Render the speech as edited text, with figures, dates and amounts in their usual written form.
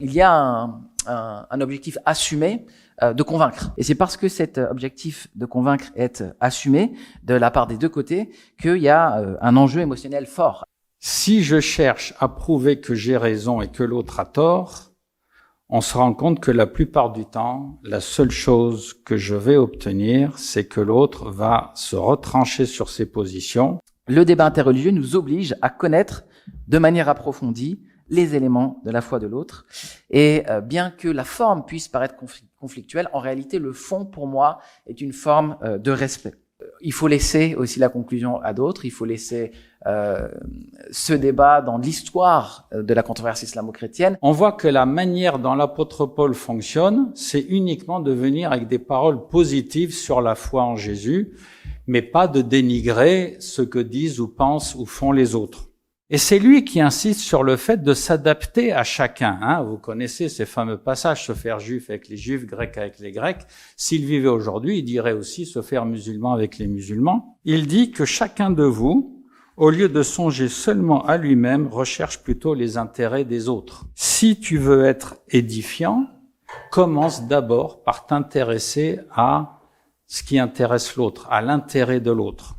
Il y a un objectif assumé de convaincre. Et c'est parce que cet objectif de convaincre est assumé de la part des deux côtés qu'il y a un enjeu émotionnel fort. Si je cherche à prouver que j'ai raison et que l'autre a tort, on se rend compte que la plupart du temps, la seule chose que je vais obtenir, c'est que l'autre va se retrancher sur ses positions. Le débat interreligieux nous oblige à connaître de manière approfondie les éléments de la foi de l'autre. Et bien que la forme puisse paraître conflictuelle, en réalité, le fond, pour moi, est une forme de respect. Il faut laisser aussi la conclusion à d'autres. Il faut laisser ce débat dans l'histoire de la controverse islamo-chrétienne. On voit que la manière dont l'apôtre Paul fonctionne, c'est uniquement de venir avec des paroles positives sur la foi en Jésus, mais pas de dénigrer ce que disent ou pensent ou font les autres. Et c'est lui qui insiste sur le fait de s'adapter à chacun. Vous connaissez ces fameux passages, se faire juif avec les juifs, grec avec les grecs. S'il vivait aujourd'hui, il dirait aussi se faire musulman avec les musulmans. Il dit que chacun de vous, au lieu de songer seulement à lui-même, recherche plutôt les intérêts des autres. Si tu veux être édifiant, commence d'abord par t'intéresser à ce qui intéresse l'autre, à l'intérêt de l'autre.